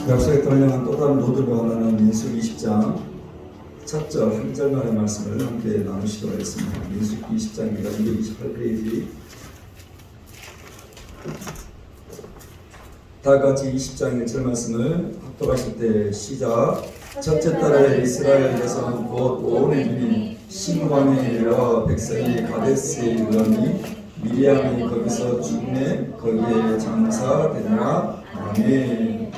약속에 따르면 또 다른 로드가 하나는 민수기 20장 첫 절 한 절만의 말씀을 함께 나누시도록 하겠습니다. 민수기 20장입니다. 228페이지. 다 같이 20장 1절 말씀을 합독하실 때 시작. 첫째 달에 이스라엘 자손 곧 온의 눈이 신광에 이르러 백성이 가데스에 이르니 미리암이 거기서 죽음에 거기에 장사되니라. 아멘.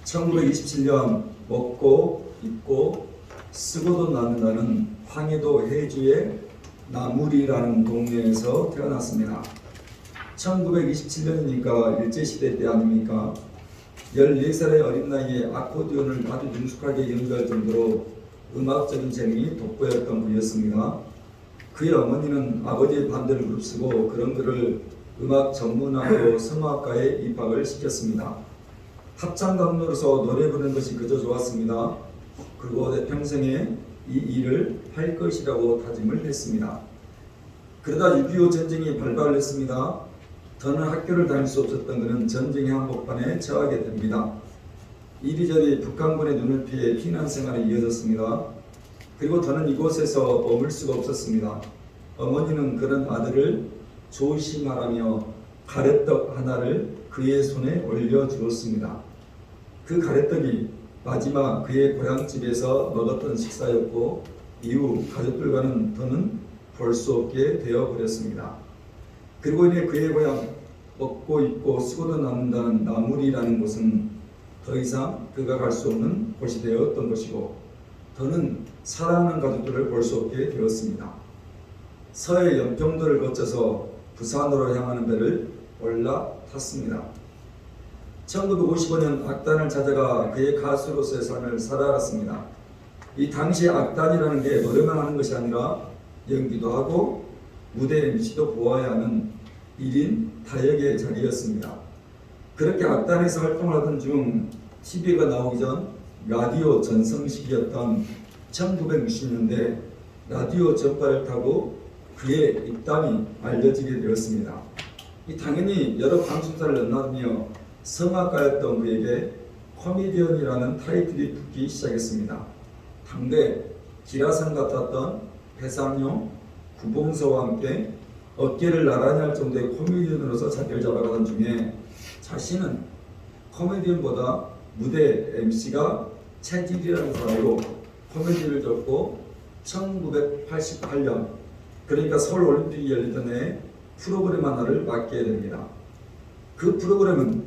1927년 먹고 입고 쓰고도 남는다는 황해도 해주의 나무리라는 동네에서 태어났습니다. 1927년이니까 일제시대 때 아닙니까? 14살의 어린 나이에 아코디온을 아주 능숙하게 연주할 정도로 음악적인 재능이 돋보였던 분이었습니다. 그의 어머니는 아버지의 반대를 무릅쓰고 그런 그를 음악 전문학교 성악과에 입학을 시켰습니다. 합창단으로서 노래 부르는 것이 그저 좋았습니다. 그리고 내 평생에 이 일을 할 것이라고 다짐을 했습니다. 그러다 6.25 전쟁이 발발을 했습니다. 더는 학교를 다닐 수 없었던 그는 전쟁의 한복판에 처하게 됩니다. 이리저리 북한군의 눈을 피해 피난 생활이 이어졌습니다. 그리고 더는 이곳에서 머물 수가 없었습니다. 어머니는 그런 아들을 조심하라며 가래떡 하나를 그의 손에 올려주었습니다. 그 가래떡이 마지막 그의 고향집에서 먹었던 식사였고 이후 가족들과는 더는 볼 수 없게 되어버렸습니다. 그리고 이내 그의 고향 먹고 입고 쓰고도 남는다는 나무리라는 곳은 더 이상 그가 갈 수 없는 곳이 되었던 것이고 더는 사랑하는 가족들을 볼 수 없게 되었습니다. 서해 연평도를 거쳐서 부산으로 향하는 배를 올라탔습니다. 1955년 악단을 찾아가 그의 가수로서의 삶을 살아갔습니다. 이 당시에 악단이라는 게 노래만 하는 것이 아니라 연기도 하고 무대 MC도 보아야 하는 1인 다역의 자리였습니다. 그렇게 악단에서 활동을 하던 중 TV가 나오기 전 라디오 전성시기였던 1960년대 라디오 전파를 타고 그의 입담이 알려지게 되었습니다. 당연히 여러 방송사를 넘나들며 성악가였던 그에게 코미디언이라는 타이틀이 붙기 시작했습니다. 당대 기라성 같았던 배상용, 구봉서와 함께 어깨를 나란히 할 정도의 코미디언으로서 자리를 잡아가던 중에 자신은 코미디언보다 무대 MC가 체질이라는 사람으로 코미디를 접고 1988년 그러니까 서울올림픽이 열리던 해에 프로그램 하나를 맡게 됩니다. 그 프로그램은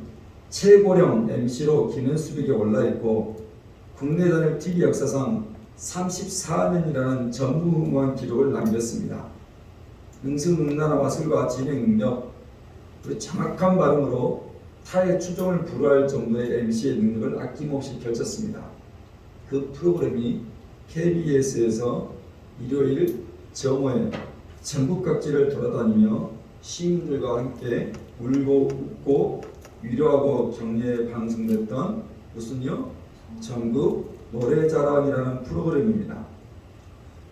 최고령 MC로 기네스북에 올라있고 국내 단일 TV 역사상 34년이라는 전무후무한 기록을 남겼습니다. 능수능란한 화술과 진행 능력, 그리고 정확한 발음으로 타의 추종을 불허할 정도의 MC의 능력을 아낌없이 펼쳤습니다. 그 프로그램이 KBS에서 일요일 정오에 전국 각지를 돌아다니며 시민들과 함께 울고 웃고 위로하고 격려에 방송됐던 무슨요? 전국 노래자랑이라는 프로그램입니다.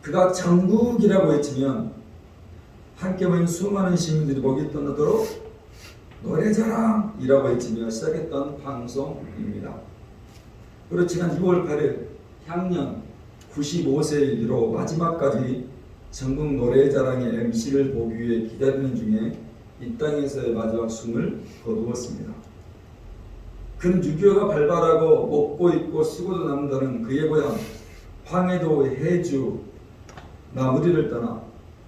그가 전국이라고 외치면 함께 모인 수많은 시민들이 목이 떠나도록 노래자랑이라고 외치며 시작했던 방송입니다. 그리고 지난 6월 8일 향년 95세에 이르러 마지막까지 전국 노래자랑의 MC를 보기 위해 기다리는 중에 이 땅에서의 마지막 숨을 거두었습니다. 그는 6.25가 발발하고 먹고 입고 쓰고도 남는다는 그의 고향 황해도 해주 나무리를 떠나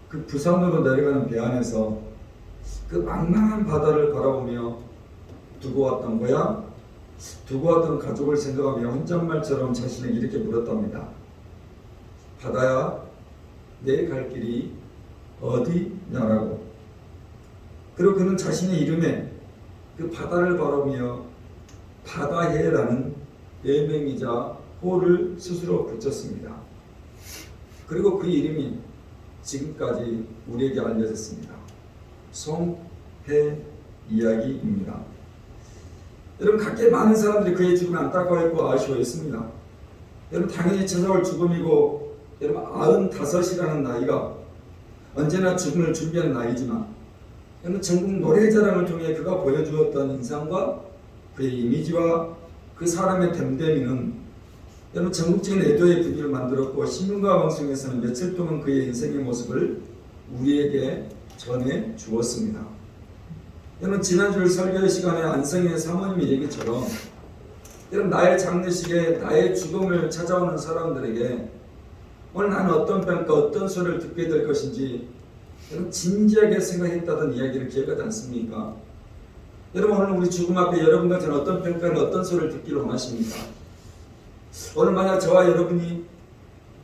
그 부산으로 내려가는 배 안에서 그 망망한 바다를 바라보며 두고 왔던 고향, 두고 왔던 가족을 생각하며 혼잣말처럼 자신에게 이렇게 물었답니다. 바다야, 내 갈 길이 어디냐라고. 그리고 그는 자신의 이름에 그 바다를 바라보며 바다해라는 예명이자 호를 스스로 붙였습니다. 그리고 그 이름이 지금까지 우리에게 알려졌습니다. 송해 이야기입니다. 여러분, 각계 많은 사람들이 그의 죽음에 안타까워했고 아쉬워했습니다. 여러분, 당연히 찾아올 죽음이고 여러분 95이라는 나이가 언제나 죽음을 준비하는 나이지만 여러분 전국 노래자랑을 통해 그가 보여주었던 인상과 그의 이미지와 그 사람의 됨됨이는 여러분 전국적인 애도의 분위기를 만들었고 신문과 방송에서는 며칠 동안 그의 인생의 모습을 우리에게 전해 주었습니다. 여러분 지난주 설교 시간에 안성의 사모님이 얘기처럼 여러분 나의 장례식에 나의 죽음을 찾아오는 사람들에게 오늘 나는 어떤 평가 어떤 소리를 듣게 될 것인지 여러분 진지하게 생각했다던 이야기를 기억하지 않습니까? 여러분 오늘 우리 죽음 앞에 여러분과 저는 어떤 평가를 어떤 소리를 듣기를 원하십니까? 오늘 만약 저와 여러분이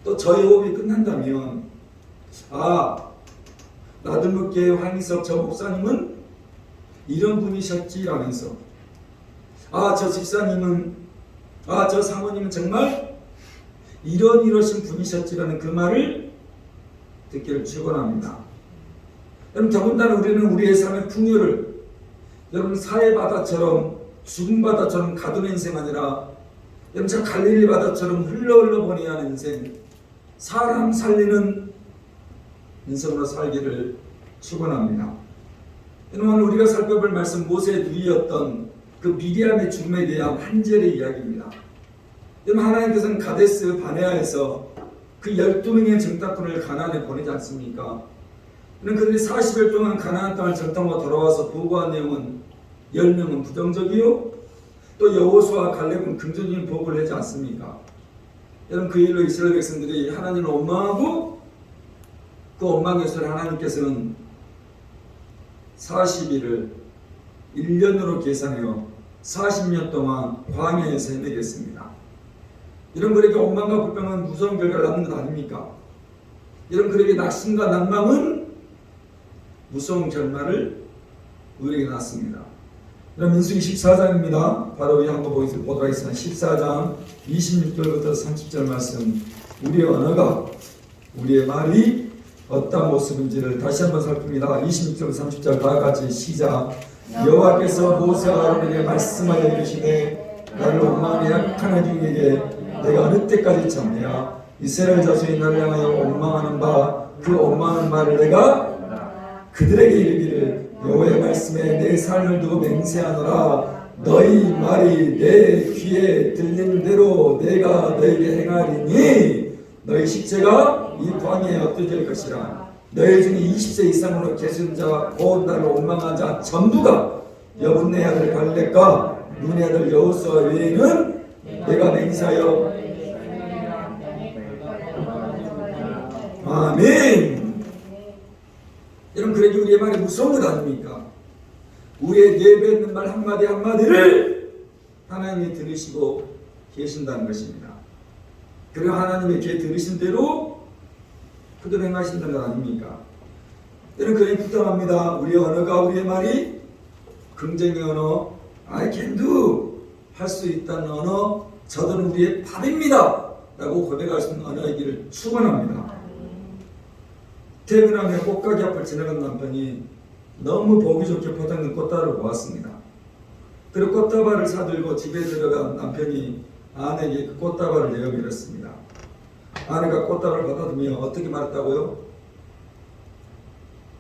또 저의 호흡이 끝난다면 나들목교회 황희석 저 목사님은 이런 분이셨지 라면서 저 집사님은 저 사모님은 정말 이러신 분이셨지라는 그 말을 듣기를 축원합니다. 여러분 더군다나 우리는 우리의 삶의 풍요를 여러분 사해 바다처럼 죽음 바다처럼 가두는 인생 아니라 여러분 저 갈릴리 바다처럼 흘러 보내야 하는 인생 사람 살리는 인생으로 살기를 축원합니다. 오늘 우리가 살펴볼 말씀 모세의 누이였던 그 미리암의 죽음에 대한 한 절의 이야기입니다. 하나님께서는 가데스 바네아에서 그 12명의 정탐꾼을 가나안에 보내지 않습니까? 그들이 40일 동안 가나안 땅을 정탐하고 돌아와서 보고한 내용은 10명은 부정적이요 또 여호수아와 갈렙은 긍정적인 보고를 하지 않습니까? 여러분 그 일로 이스라엘 백성들이 하나님을 원망하고 그 원망에서 하나님께서는 40일을 1년으로 계산해요 40년 동안 광야에서 헤매게 했습니다. 여러분 그에게 원망과 불평은 무서운 결과를 낳는 것 아닙니까? 여러분 그에게 낙심과 난망은 무서운 결말을 우리에게 낳습니다. 여러분 민수기 14장입니다. 바로 이 한번 보도록 하겠습니다. 14장 26절부터 30절 말씀. 우리의 언어가 우리의 말이 어떤 모습인지를 다시 한번 살핍니다. 26절 30절 다 같이 시작. 여호와께서 모세와 아론에게 말씀하여 이르시되 나를 원망하는 약한 중에게 내가 어느 때까지 참으랴. 이스라엘 자손이 나를 향하여 원망하는 바 그 원망하는 말을 내가 그들에게 이르기를 여호와의 말씀에 내 삶을 두고 맹세하노라. 너희 말이 내 귀에 들리는 대로 내가 너에게 행하리니 너희 식재가 이 광야에 엎드질 것이라. 너희 중에 20세 이상으로 계신 자 곧 나를 원망한 자 전부가 여분네 아들 갈렙과 눈의 아들 여호수아 외에는 내가 맹세하여 아멘. 여러분 그러니 우리의 말이 무서운 것 아닙니까? 우리의 예배했는 말 한마디 한마디를 하나님이 들으시고 계신다는 것입니다. 그리고 하나님의 귀에 들으신 대로 그대로 행하신다는 것 아닙니까? 여러분 그러니 부탁합니다. 우리의 언어가 우리의 말이 긍정의 언어 I can do 할 수 있다는 언어 저들은 우리의 밥입니다 라고 고백할 수 있는 언어이기를 축원합니다. 퇴근하며 꽃가게 앞을 지나간 남편이 너무 보기 좋게 포장된 꽃다발을 보았습니다. 그리고 꽃다발을 사들고 집에 들어간 남편이 아내에게 그 꽃다발을 내어밀었습니다. 아내가 꽃다발을 받아들며 어떻게 말했다고요?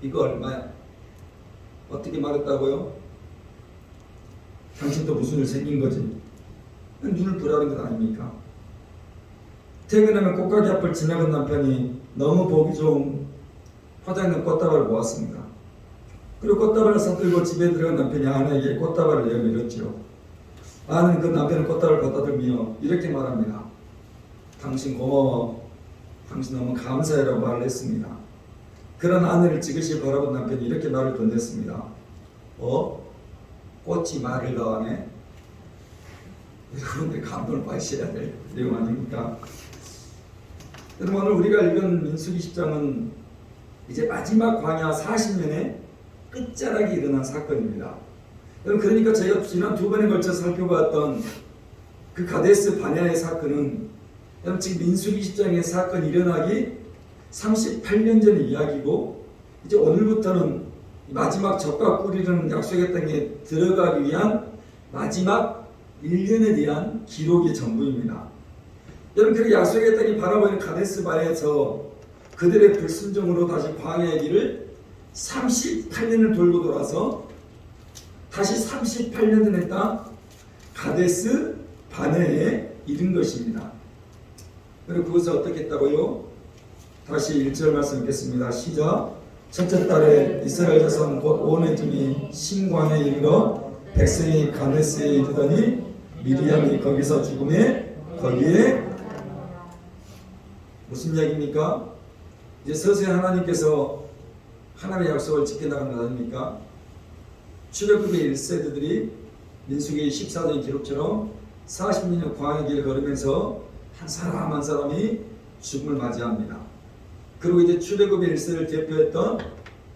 이거 얼마야? 어떻게 말했다고요? 당신 또 무슨 일 생긴 거지? 눈을 보라는 것 아닙니까? 퇴근하면 꽃가게 앞을 지나간 남편이 너무 보기 좋은 포장된 꽃다발을 보았습니다. 그리고 꽃다발을 사들고 집에 들어간 남편이 아내에게 꽃다발을 내어밀었죠. 아내는 그 남편의 꽃다발을 받아들며 이렇게 말합니다. 당신 고마워. 당신 너무 감사해라고 말을 했습니다. 그런 아내를 지그시 바라본 남편이 이렇게 말을 건넸습니다. 꽃이 말을 더 하네. 여러분들 감동을 받으셔야 될 내용 아닙니까? 여러분 오늘 우리가 읽은 민수기 10장은 이제 마지막 광야 40년의 끝자락에 일어난 사건입니다. 여러분 그러니까 저희가 지난 두 번에 걸쳐 살펴봤던 그 가데스 바네아의 사건은 여러분 지금 민수기 10장의 사건이 일어나기 38년 전의 이야기고 이제 오늘부터는 마지막 젖과 꿀이라는 약속의 땅에 들어가기 위한 마지막 1년에 대한 기록의 전부입니다. 여러분 그 약속의 땅이 바라보는 가데스 바네아에서 그들의 불순종으로 다시 광야의 길을 38년을 돌고 돌아서 다시 38년 전에 땅 가데스 바네에 이른 것입니다. 그리고 그것을 어떻게 했다고요? 다시 1절 말씀 읽겠습니다. 시작. 첫째 달에 이스라엘 자손 곧 온 에돔이 신광에 이르러 백성이 가데스에 이르더니 미리암이 거기서 죽음에 거기에 무슨 이야기입니까? 이제 서서히 하나님께서 하나님의 약속을 지켜나가는 거 아닙니까? 출애굽의 1세대들이 민수기 14장 기록처럼 40년 광야 길을 걸으면서 한 사람 한 사람이 죽음을 맞이합니다. 그리고 이제 출애굽의 1세를 대표했던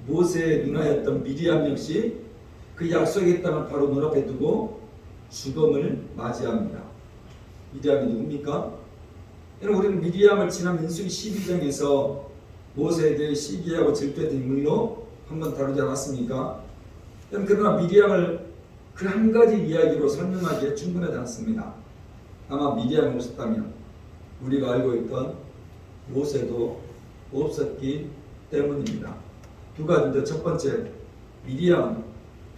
모세의 누나였던 미리암 역시 그 약속의 땅을 바로 눈앞에 두고 죽음을 맞이합니다. 미리암이 누굽니까? 우리는 미리암을 지난 민수기 12장에서 모세에 대해 시기하고 질투했던 인물로 한번 다루지 않았습니까? 그러나 미리암을 그 한 가지 이야기로 설명하기에 충분하지 않습니다. 아마 미리암이 없었다면 우리가 알고 있던 모세도 없었기 때문입니다. 두 가지인데, 첫 번째, 미리암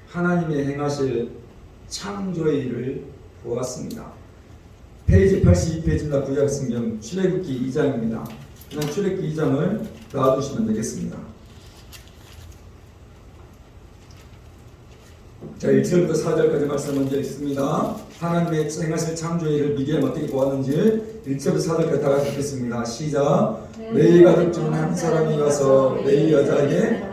하나님의 행하실 창조의 일을 보았습니다. 페이지 82페이지입니다. 구약성경 출애굽기 2장입니다. 그냥 출애굽기 2장을 놔두시면 되겠습니다. 자, 1절부터 4절까지 말씀 먼저 읽습니다. 하나님의 행하실 창조의 일을 미리암 어떻게 보았는지 1절부터 4절까지 다 같이 읽겠습니다. 시작. 레위 가족 중 한 사람이 가서 레위 여자에게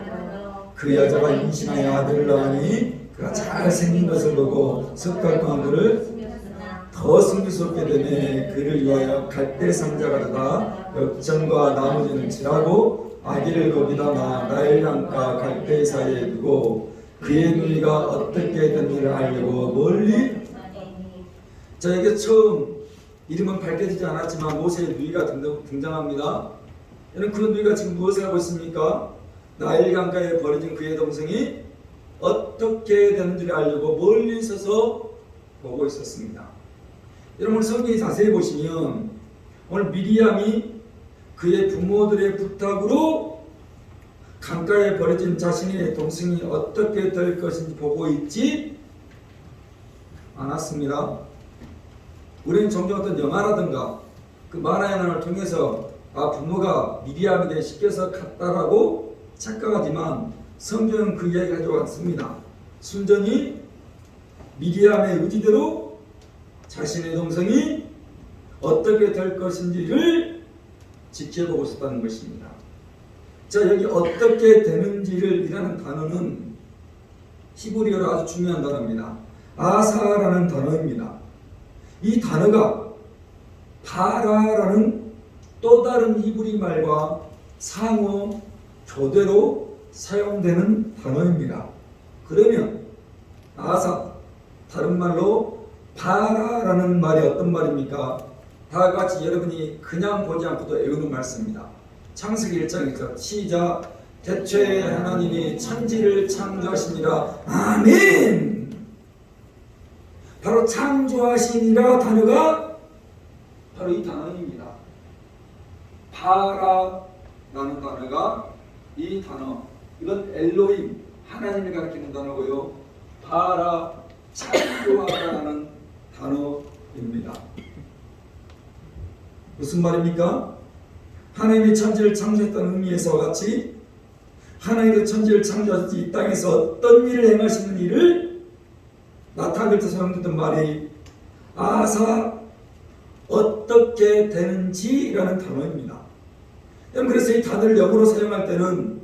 그 여자가 임신하여 아들을 낳으니 그가 잘생긴 것을 보고 석 달 동안 그를 더 승리스럽게 되매 그를 위하여 갈대 상자가 되다 역전과 나머지는 칠하고 아기를 거기다 놔 나일 강가 갈대 사이에 두고 그의 누이가 어떻게 됐는지를 알려고 멀리. 자, 이게 처음 이름은 밝혀지지 않았지만 모세의 누이가 등장합니다. 그 누이가 지금 무엇을 하고 있습니까? 나일 강가에 버려진 그의 동생이 어떻게 됐는지를 알려고 멀리 서서 보고 있었습니다. 여러분, 성경이 자세히 보시면 오늘 미리암이 그의 부모들의 부탁으로 강가에 버려진 자신의 동생이 어떻게 될 것인지 보고 있지 않았습니다. 우리는 종종 어떤 영화라든가 그 만화 영화를 통해서 부모가 미리암에게 시켜서 갔다라고 착각하지만 성경은 그 이야기 가지고 왔습니다. 순전히 미리암의 의지대로 자신의 동생이 어떻게 될 것인지를 지켜보고 있었다는 것입니다. 자, 여기 어떻게 되는지를 이라는 단어는 히브리어로 아주 중요한 단어입니다. 아사라는 단어입니다. 이 단어가 바라라는 또 다른 히브리 말과 상호 교대로 사용되는 단어입니다. 그러면 아사, 다른 말로 바라라는 말이 어떤 말입니까? 다 같이 여러분이 그냥 보지 않고도 외우는 말씀입니다. 창세기 1장에서 시작. 태초에 하나님이 천지를 창조하시니라. 아멘. 바로 창조하시니라 단어가 바로 이 단어입니다. 바라라는 단어가 이 단어, 이건 엘로힘, 하나님을 가리키는 단어고요. 바라, 창조하다라는 단어입니다. 무슨 말입니까? 하나님이 천지를 창조했다는 의미에서 같이 하나님이 천지를 창조하셔서 이 땅에서 어떤 일을 행하시는 일을 나타낼 때 사용됐던 말이 아사 어떻게 되는지라는 단어입니다. 그래서 이 단어를 영어로 사용할 때는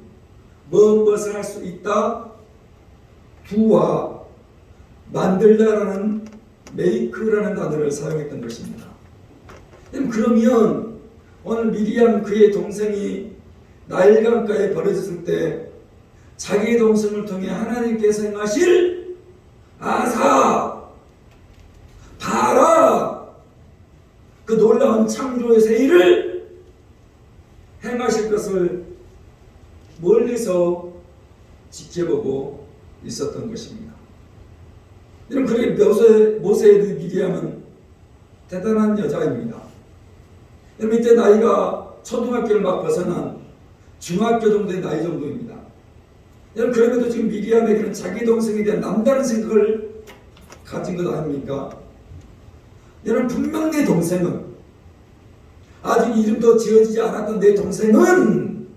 무엇을 할 수 있다, 두와 만들다라는 make라는 단어를 사용했던 것입니다. 그러면 오늘 미리암 그의 동생이 나일강가에 버려졌을 때 자기의 동생을 통해 하나님께서 행하실 아사, 바라, 그 놀라운 창조의 세일을 행하실 것을 멀리서 지켜보고 있었던 것입니다. 여러분, 그렇게 모세의 미리암은 대단한 여자입니다. 여러분, 이때 나이가 초등학교를 막 벗어난 중학교 정도의 나이 정도입니다. 여러분, 그럼에도 지금 미리암에게는 자기 동생에 대한 남다른 생각을 가진 것 아닙니까? 여러분 분명 내 동생은 아직 이름도 지어지지 않았던 내 동생은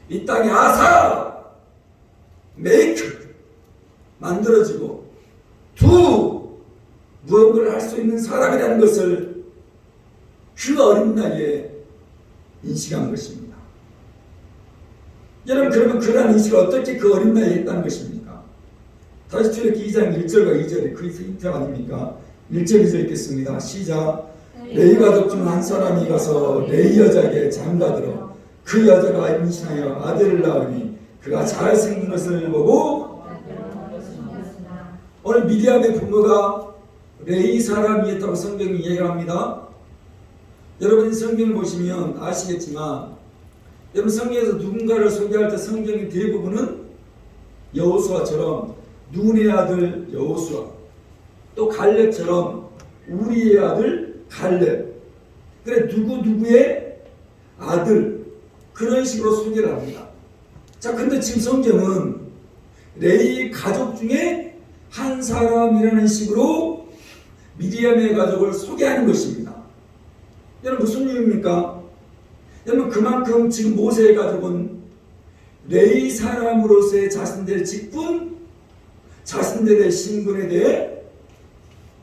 이 땅에 아사 메이크 만들어지고 두 무언가를 할 수 있는 사람이라는 것을 그 어린 나이에 인식한 것입니다. 여러분 그러면 그러한 인식을 어떻게 그 어린 나이에 했다는 것입니까? 다시 출애굽기 2장 1절과 2절에 그 힌트 아닙니까? 1절 2절 읽겠습니다. 시작. 레위 가족 중 한 사람이 가서 레위 여자에게 장가들어 그 여자가 임신하여 아들을 낳으니 그가 잘생긴 것을 보고 오늘 미디암의 부모가 레위 사람이었다고 성경이 이야기합니다. 여러분 성경을 보시면 아시겠지만 여러분 성경에서 누군가를 소개할 때 성경의 대부분은 여호수아처럼 눈의 아들 여호수아 또 갈렙처럼 우리의 아들 갈렙 그래 누구누구의 아들 그런 식으로 소개를 합니다. 자 근데 지금 성경은 레위 가족 중에 한 사람이라는 식으로 미디암의 가족을 소개하는 것입니다. 여러분 무슨 이유입니까? 여러분 그만큼 지금 모세의 가족은 레위 사람으로서의 자신들의 직분 자신들의 신분에 대해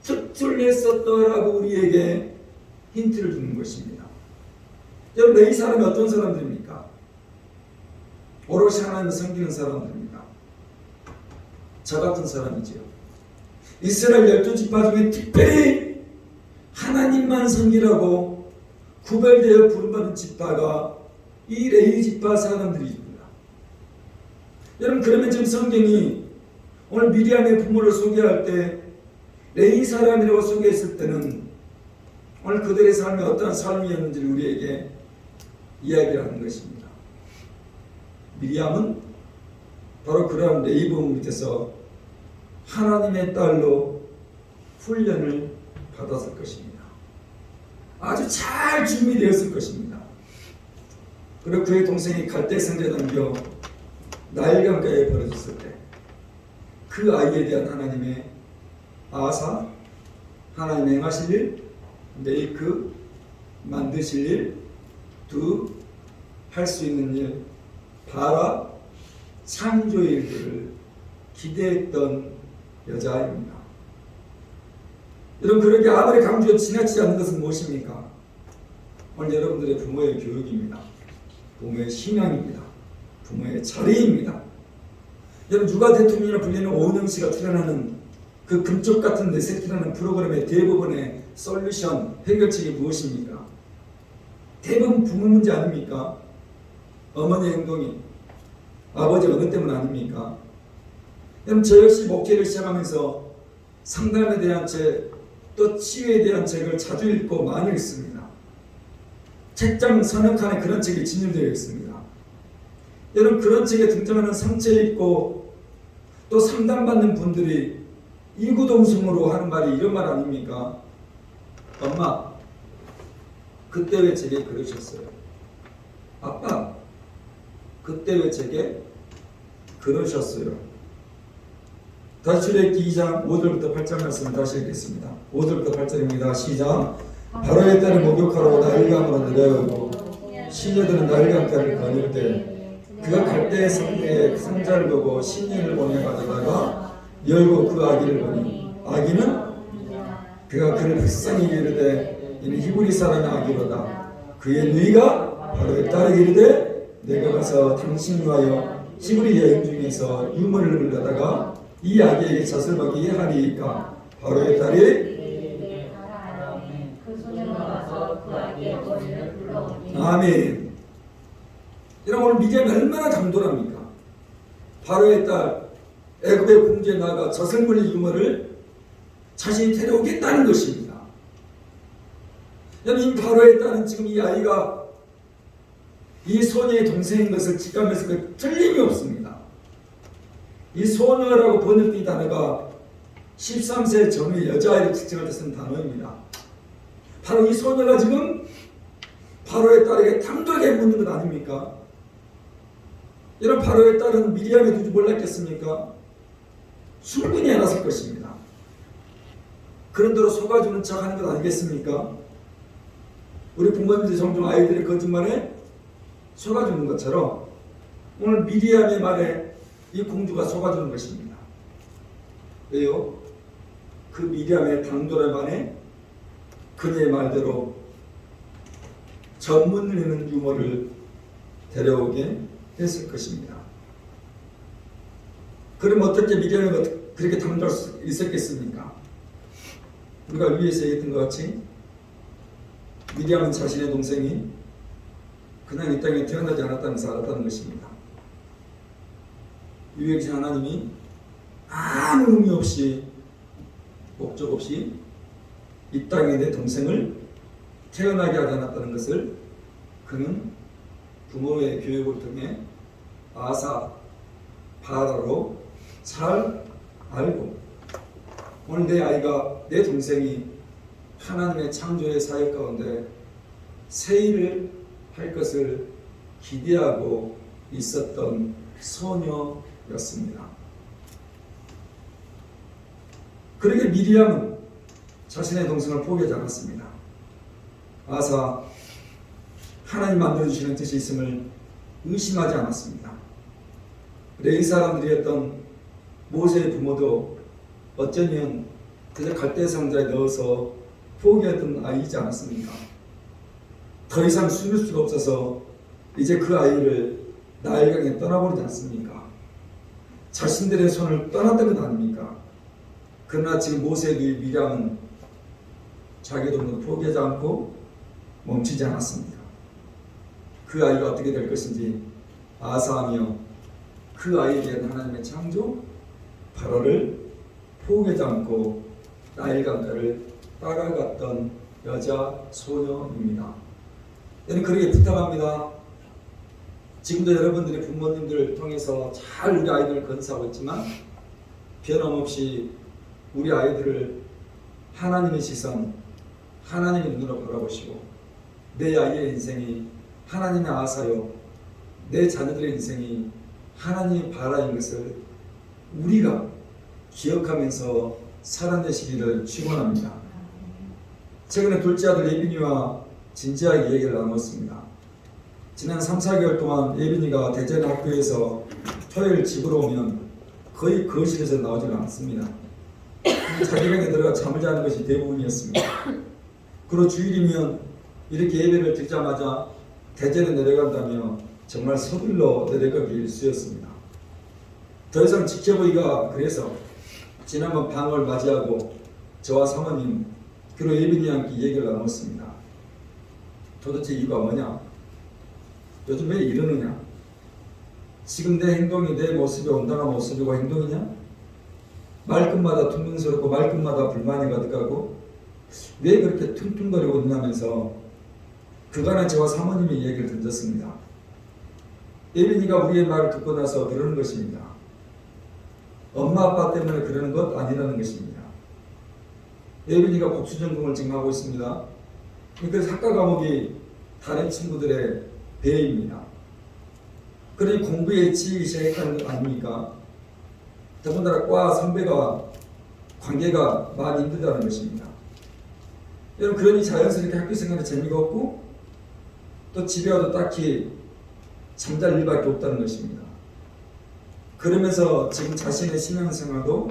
특출했었더라고 우리에게 힌트를 주는 것입니다. 여러분 레위 사람이 어떤 사람들입니까? 오롯이 하나님을 섬기는 사람들입니다. 저 같은 사람이지요. 이스라엘 12지파 중에 특별히 하나님만 섬기라고 구별되어 부름받은 지파가 이 레위 지파 사람들입니다. 여러분 그러면 지금 성경이 오늘 미리암의 부모를 소개할 때 레위 사람이라고 소개했을 때는 오늘 그들의 삶이 어떠한 삶이었는지를 우리에게 이야기를 하는 것입니다. 미리암은 바로 그러한 레위 부모 밑에서 하나님의 딸로 훈련을 받았을 것입니다. 아주 잘 준비되었을 것입니다. 그리고 그의 동생이 갈대 상자에 담겨 나일강가에 버려졌을 때 그 아이에 대한 하나님의 아사, 하나님 행하실 일, 메이크, 만드실 일, 두, 할 수 있는 일, 바라, 창조의 일들을 기대했던 여자아이입니다. 여러분 그렇게 아무리 강조해 지나치지 않는 것은 무엇입니까? 오늘 여러분들의 부모의 교육입니다. 부모의 신앙입니다. 부모의 자리입니다. 여러분 누가 대통령이라 불리는 오은영 씨가 출연하는 그 금쪽 같은 내 새끼라는 프로그램의 대부분의 솔루션, 해결책이 무엇입니까? 대부분 부모 문제 아닙니까? 어머니 행동이, 아버지 언어 때문 아닙니까? 여러분 저 역시 목회를 시작하면서 상담에 대한 책, 또 치유에 대한 책을 자주 읽고 많이 읽습니다. 책장 서너 칸에 그런 책이 진열되어 있습니다. 여러분 그런 책에 등장하는 상처에 있고 또 상담받는 분들이 이구동성으로 하는 말이 이런 말 아닙니까? 엄마, 그때 왜 제게 그러셨어요? 아빠, 그때 왜 제게 그러셨어요? 다시 출애굽기 2장 5절부터 8절 말씀을 다시 읽겠습니다. 5절부터 8절입니다. 시작. 바로의 딸을 목욕하러 나일강으로 내려오고 시녀들은 나일강가를 거닐 때 그가 갈대의 상대에 상자를 보고 신인을 보내 가져다가 열고 그 아기를 보니 아기는 그가 그를 불쌍히 이르되 이는 히브리 사람의 아기로다. 그의 누이가 바로의 딸에게 이르되 내가 가서 당신을 위하여 히브리 여인 중에서 유물을 불러다가 이 아기에게 젖을 먹이게 하리이까. 바로의 딸이 아멘. 여러분 오늘 미디암이 얼마나 당돌합니까? 바로의 딸 애굽의 궁지에 나가 젖을 물릴 유물을 자신이 데려오겠다는 것입니다. 여러분 이 바로의 딸은 지금 이 아이가 이 소녀의 동생인 것을 직감해서 그 틀림이 없습니다. 이 소녀라고 번역된 단어가 13세 전후의 여자아이를 특징할 때 쓴 단어입니다. 바로 이 소녀가 지금 바로의 딸에게 당돌하게 묻는 것 아닙니까? 여러분 바로의 딸은 미리암이 누군지 몰랐겠습니까? 충분히 알았을 것입니다. 그런 대로 속아주는 척 하는 것 아니겠습니까? 우리 부모님들이 종종 아이들의 거짓말에 속아주는 것처럼 오늘 미리암의 말에 이 공주가 속아주는 것입니다. 왜요? 그 미리암의 당돌의 말에 그녀의 말대로 전문을 있는 유머를 데려오게 했을 것입니다. 그럼 어떻게 미리암이 그렇게 당돌할 수 있었겠습니까? 우리가 위에서 얘기했던 것 같이 미리암은 자신의 동생이 그냥 이 땅에 태어나지 않았다는 것을 알았다는 것입니다. 위에 계신 하나님이 아무 의미 없이 목적 없이 이 땅에 내 동생을 태어나게 하지 않았다는 것을 그는 부모의 교육을 통해 아사, 바라로 잘 알고 오늘 내 아이가, 내 동생이 하나님의 창조의 사역 가운데 새 일을 할 것을 기대하고 있었던 소녀였습니다. 그러게 미리암은 자신의 동생을 포기하지 않았습니다. 아사, 하나님 만들어주시는 뜻이 있음을 의심하지 않았습니다. 레위 사람들이었던 모세의 부모도 어쩌면 그저 갈대 상자에 넣어서 포기했던 아이이지 않았습니까? 더 이상 숨길 수가 없어서 이제 그 아이를 나일강에 떠나버리지 않습니까? 자신들의 손을 떠났던 것 아닙니까? 그러나 지금 모세의 누이 미리암은 자기 동생을 포기하지 않고 멈추지 않았습니다. 그 아이가 어떻게 될 것인지 아사하며 그 아이에 대한 하나님의 창조 바로를 포기하지 않고 나일강가를 따라갔던 여자 소녀입니다. 저는 그렇게 부탁합니다. 지금도 여러분들이 부모님들을 통해서 잘 우리 아이들을 건사하고 있지만 변함없이 우리 아이들을 하나님의 시선, 하나님의 눈으로 바라보시고 내 아이의 인생이 하나님의 아사요, 내 자녀들의 인생이 하나님의 바라인 것을 우리가 기억하면서 살아내시기를 축원합니다. 최근에 둘째 아들 예빈이와 진지하게 얘기를 나눴습니다. 지난 3, 4개월 동안 예빈이가 대전 학교에서 토요일 집으로 오면 거의 거실에서 나오질 않습니다. 자기 방에 들어가 잠을 자는 것이 대부분이었습니다. 그리고 주일이면 이렇게 예배를 듣자마자 대전에 내려간다며 정말 서둘러 내려가기 일쑤였습니다. 더 이상 지켜보기가 그래서 지난번 방을 맞이하고 저와 사모님 그리고 예빈이 함께 얘기를 나눴습니다. 도대체 이유가 뭐냐? 요즘 왜 이러느냐? 지금 내 행동이 내 모습이 온당한 모습이고 행동이냐? 말끝마다 퉁퉁스럽고 말끝마다 불만이 가득하고 왜 그렇게 퉁퉁거리고 있냐면서 그간에 저와 사모님이 얘기를 던졌습니다. 예빈이가 우리의 말을 듣고 나서 그러는 것입니다. 엄마 아빠 때문에 그러는 것 아니라는 것입니다. 예빈이가 복수전공을 지금 하고 있습니다. 그래서 학과 과목이 다른 친구들의 배입니다. 그러니 공부에 지치기 시작했다는 것 아닙니까? 더군다나 과 선배가 관계가 많이 힘들다는 것입니다. 여러분 그러니 자연스럽게 학교 생활에 재미가 없고 또 집에 와도 딱히 잠잘 일밖에 없다는 것입니다. 그러면서 지금 자신의 신앙생활도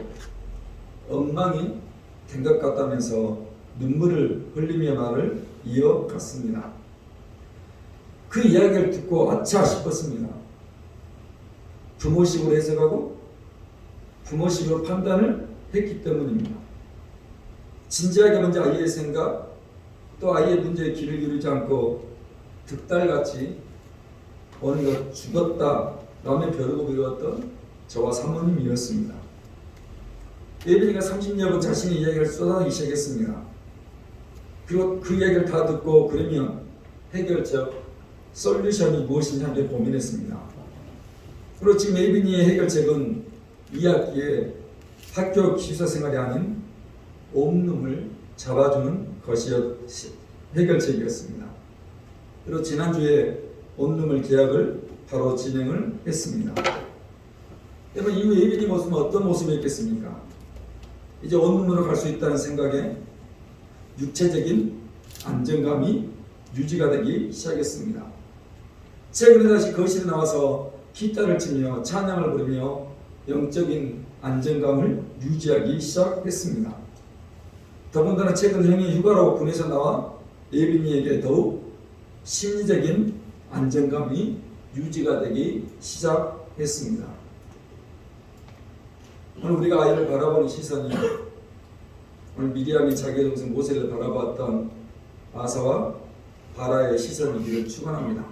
엉망이 된 것 같다면서 눈물을 흘리며 말을 이어갔습니다. 그 이야기를 듣고 아차 싶었습니다. 부모식으로 해석하고 부모식으로 판단을 했기 때문입니다. 진지하게 먼저 아이의 생각 또 아이의 문제에 귀를 기울이지 않고 득달같이 어느 것 죽었다 라며 벼르고 미웠던 저와 사모님이었습니다. 예빈이가 30여 번 자신의 이야기를 쏟아내기 시작했습니다. 그리고 그 이야기를 다 듣고 그러면 해결책, 솔루션이 무엇인지 함께 고민했습니다. 그리고 지금 예빈이의 해결책은 2학기에 학교 기숙사 생활이 아닌 옴룸을 잡아주는 것이 해결책이었습니다. 그리고 지난주에 옴룸을 계약을 바로 진행을 했습니다. 여러분 이후 예빈이 모습은 어떤 모습이었겠습니까? 이제 원룸으로 갈 수 있다는 생각에 육체적인 안정감이 유지가 되기 시작했습니다. 최근에 다시 거실에 나와서 기타를 치며 찬양을 부르며 영적인 안정감을 유지하기 시작했습니다. 더군다나 최근 형이 휴가로 군에서 나와 예빈이에게 더욱 심리적인 안정감이 유지가 되기 시작했습니다. 오늘 우리가 아이를 바라보는 시선이 오늘 미리암이 자기의 동생 모세를 바라봤던 아사와 바라의 시선이기를 축원합니다.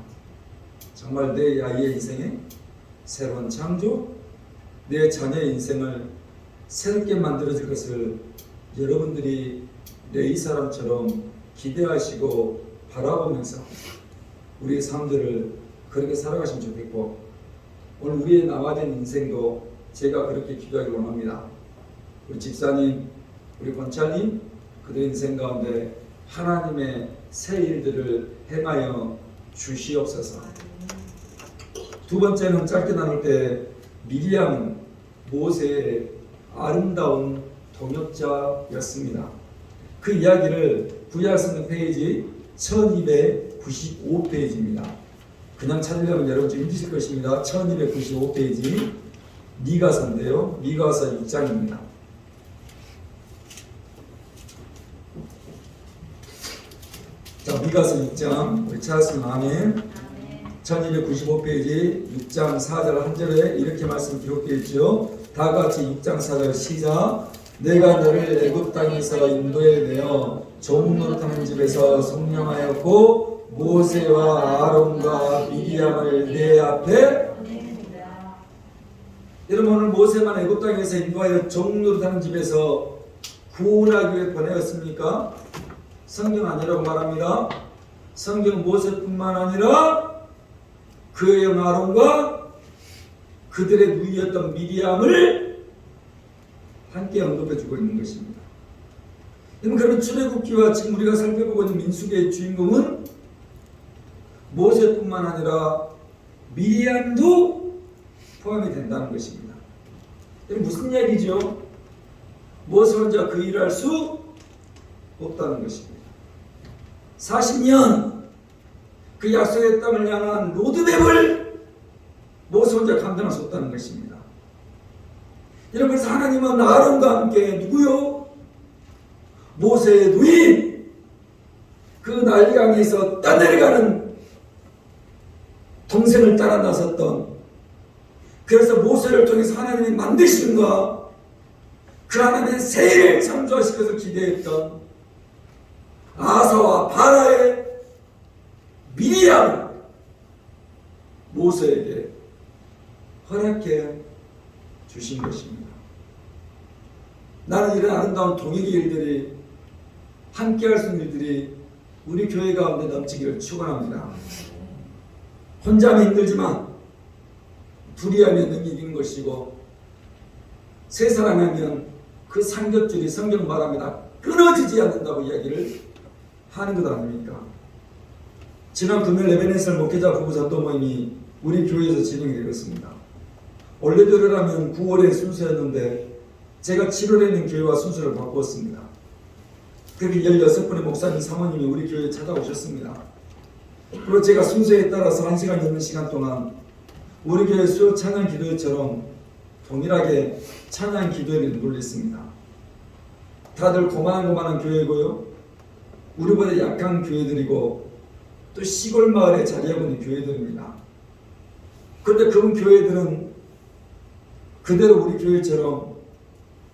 정말 내 아이의 인생에 새로운 창조, 내 자녀의 인생을 새롭게 만들어질 것을 여러분들이 내 이 사람처럼 기대하시고 바라보면서 우리의 삶들을 그렇게 살아가시면 좋겠고, 오늘 우리의 남아진 인생도 제가 그렇게 기도하기 원합니다. 우리 집사님, 우리 권찰님, 그들의 인생 가운데 하나님의 새 일들을 행하여 주시옵소서. 두 번째는 짧게 나눌 때 미리암은 모세의 아름다운 동역자였습니다. 그 이야기를 구약 성경 페이지 1295페이지입니다. 그냥 찾으려면 여러분 좀 힘드실 것입니다. 1295페이지 미가서인데요. 미가서 6장입니다. 자, 미가서 6장 우리 찾았으면 아멘. 1295페이지 6장 4절 1절에 이렇게 말씀 기록되어 있죠. 다 같이 6장 4절 시작. 내가 너를 애굽 땅에서 인도해 내어 종 노릇하는 집에서 성령하였고 모세와 아론과 미리암을 내 앞에. 여러분, 오늘 모세만 애굽 땅에서 인도하여 종 노릇하는 집에서 구원하기 위해 보내었습니까? 성경 아니라고 말합니다. 성경 모세뿐만 아니라 그의 형 아론과 그들의 누이였던 미리암을 함께 언급해주고 있는 것입니다. 그러면 출애굽기와 지금 우리가 살펴보고 있는 민수기의 주인공은 모세뿐만 아니라 미리암도 포함이 된다는 것입니다. 무슨 이야기죠? 모세 혼자 그 일을 할 수 없다는 것입니다. 40년 그 약속의 땅을 향한 로드맵을 모세 혼자 감당할 수 없다는 것입니다. 여러분, 그래서 하나님은 아론과 함께 누구요? 모세의 누이, 그 나일강에서 떠내려가는 동생을 따라 나섰던, 그래서 모세를 통해서 하나님이 만드신 것, 그 하나님의 새 일을 창조하실 것을 기대했던 아사와 바라의 미리암을 모세에게 허락해 주신 것입니다. 나는 이런 아름다운 동역의 일들이, 함께 할 수 있는 일들이 우리 교회 가운데 넘치기를 축원합니다. 혼자면 힘들지만 둘이 하면 능히 이기는 것이고, 세 사람이 하면 그 삼겹줄이 성경 말합니다. 끊어지지 않는다고 이야기를 하는 것 아닙니까? 지난 금요일 에베네셀 목회자 부부 전도 모임이 우리 교회에서 진행이 되었습니다. 원래대로라면 9월에 순서였는데 제가 7월에 있는 교회와 순서를 바꾸었습니다. 그렇게 16분의 목사님 사모님이 우리 교회에 찾아오셨습니다. 그리고 제가 순서에 따라서 1시간 넘는 시간 동안 우리 교회 수요 찬양 기도회처럼 동일하게 찬양 기도회를 돌렸습니다. 다들 고만고만한 교회고요, 우리보다 약한 교회들이고 또 시골 마을에 자리하고 있는 교회들입니다. 그런데 그런 교회들은 그대로 우리 교회처럼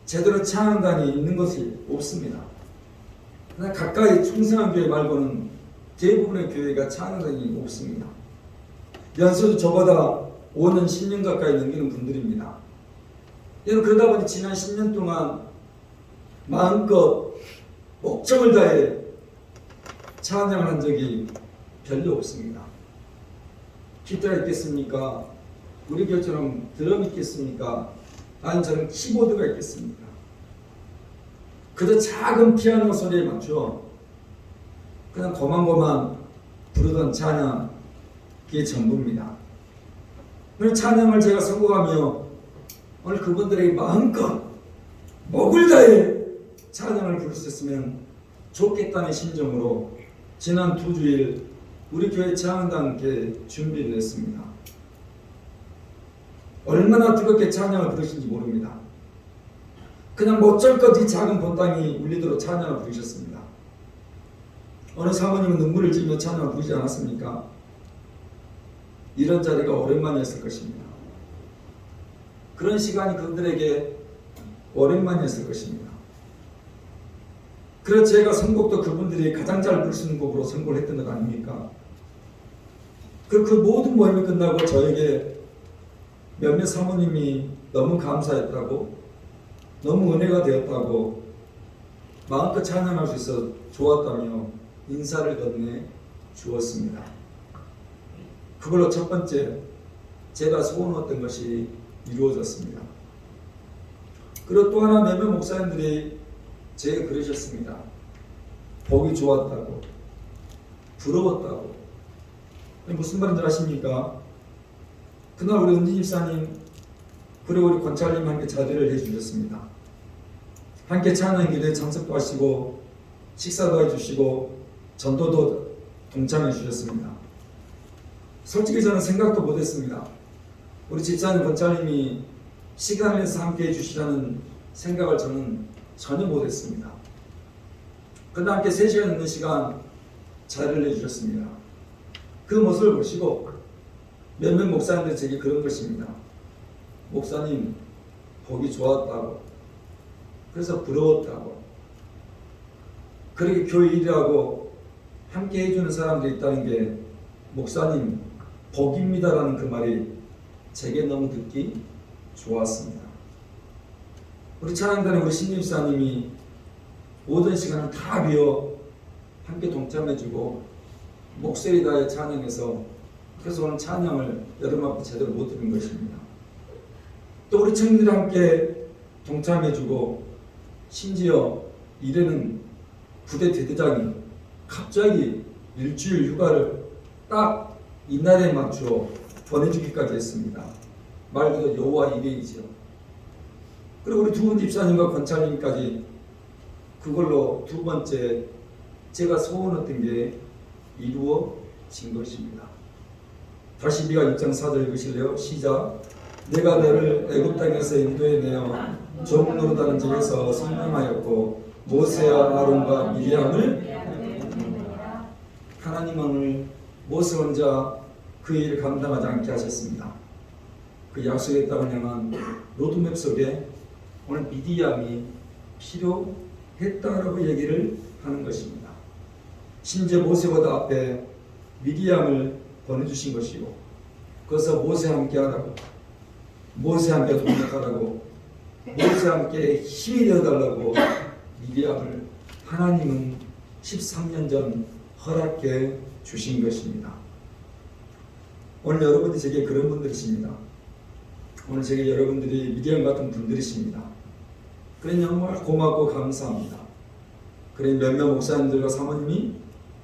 제대로 찬양단이 있는 것이 없습니다. 그냥 가까이 충성한 교회 말고는 대부분의 교회가 찬양단이 없습니다. 연수도 저보다 5년, 10년 가까이 넘기는 분들입니다. 그러다 보니 지난 10년 동안 마음껏 목적을 다해 찬양을 한 적이 별로 없습니다. 기타가 있겠습니까? 우리 교회처럼 드럼 있겠습니까? 아니 저는 키보드가 있겠습니까? 그저 작은 피아노 소리에 맞춰 그냥 고만고만 부르던 찬양, 그게 전부입니다. 오늘 찬양을 제가 선곡하며 오늘 그분들에게 마음껏 목을 다해 찬양을 부를 수 있으면 좋겠다는 심정으로 지난 2주일 우리 교회 찬양과 함께 준비를 했습니다. 얼마나 뜨겁게 찬양을 부르신지 모릅니다. 그냥 어쩔 것 이 작은 본당이 울리도록 찬양을 부르셨습니다. 어느 사모님은 눈물을 지으며 찬양을 부르지 않았습니까? 이런 자리가 오랜만이었을 것입니다. 그런 시간이 그들에게 오랜만이었을 것입니다. 그래서 제가 선곡도 그분들이 가장 잘 부를 수 있는 곡으로 선곡을 했던 것 아닙니까? 그 모든 모임이 끝나고 저에게 몇몇 사모님이 너무 감사했다고, 너무 은혜가 되었다고, 마음껏 찬양할 수 있어 좋았다며 인사를 건네 주었습니다. 그걸로 첫 번째 제가 소원했던 것이 이루어졌습니다. 그리고 또 하나 몇몇 목사님들이 제게 그러셨습니다. 보기 좋았다고, 부러웠다고. 무슨 말인지 아십니까? 그날 우리 은진 집사님 그리고 우리 권찰님 함께 자리를 해주셨습니다. 함께 찬양 기도에 참석도 하시고 식사도 해주시고 전도도 동참해 주셨습니다. 솔직히 저는 생각도 못했습니다. 우리 집사님 권찰님이 시간을 내서 함께 해주시라는 생각을 저는 전혀 못했습니다. 그런데 함께 3시간 있는 시간 자리를 해주셨습니다. 그 모습을 보시고 몇몇 목사님들이 제게 그런 것입니다. 목사님 보기 좋았다고, 그래서 부러웠다고, 그렇게 교회 일하고 함께 해주는 사람들이 있다는 게 목사님 복입니다라는 그 말이 제게 너무 듣기 좋았습니다. 우리 찬양단의 우리 신집사님이 모든 시간을 다 비워 함께 동참해주고 목소리 다해 찬양해서 그래서 오늘 찬양을 여러분 앞에 제대로 못 드린 것입니다. 또 우리 청년들이 함께 동참해주고 심지어 이래는 부대 대대장이 갑자기 일주일 휴가를 딱 이날에 맞추어 보내주기까지 했습니다. 말 그대로 여호와 이레이죠. 그리고 우리 두 분 집사님과 권찰님까지 그걸로 두 번째 제가 소원했던 게 이루어진 것입니다. 다시 미가 6장 4절 읽으실래요? 시작. 내가 너를 애굽 땅에서 인도해내어 종 노릇하는 집에서 성명하였고 모세와 아론과 미리암을 하나님 오늘 모세 혼자 그 일을 감당하지 않게 하셨습니다. 그 약속의 땅을 향한 로드맵 속에 오늘 미디암이 필요했다라고 얘기를 하는 것입니다. 심지어 모세보다 앞에 미디암을 보내주신 것이고 그래서 모세와 함께 하라고, 모세와 함께 동역하라고, 모세와 함께 힘이 되어달라고 미디암을 하나님은 13년 전 허락해 주신 것입니다. 오늘 여러분들이 제게 그런 분들이십니다. 오늘 제게 여러분들이 미디암 같은 분들이십니다. 그래 정말 고맙고 감사합니다. 그래 몇몇 목사님들과 사모님이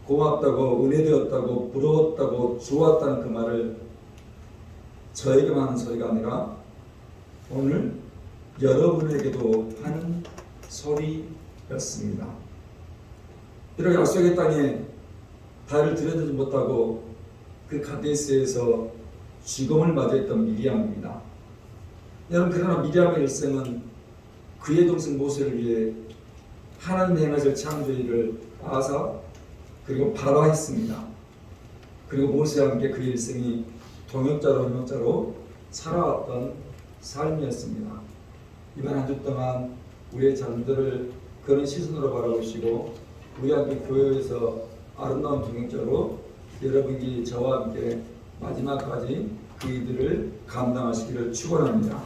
고맙다고, 은혜되었다고, 부러웠다고, 좋았다는 그 말을 저에게만 하는 소리가 아니라 오늘 여러분에게도 하는 소리였습니다. 비록 약속의 땅에 발을 들여대지 못하고 그 가데스에서 죽음을 맞이했던 미리암입니다. 여러분, 그러나 미리암의 일생은 그의 동생 모세를 위해 하나님 행하실 창조일을 아사 그리고 발화했습니다. 그리고 모세와 함께 그의 일생이 동역자로 협력자로 살아왔던 삶이었습니다. 이번 한 주 동안 우리의 자녀들을 그런 시선으로 바라보시고 우리 함께 교회에서 아름다운 동역자로 여러분이 저와 함께 마지막까지 그 일들을 감당하시기를 축원합니다.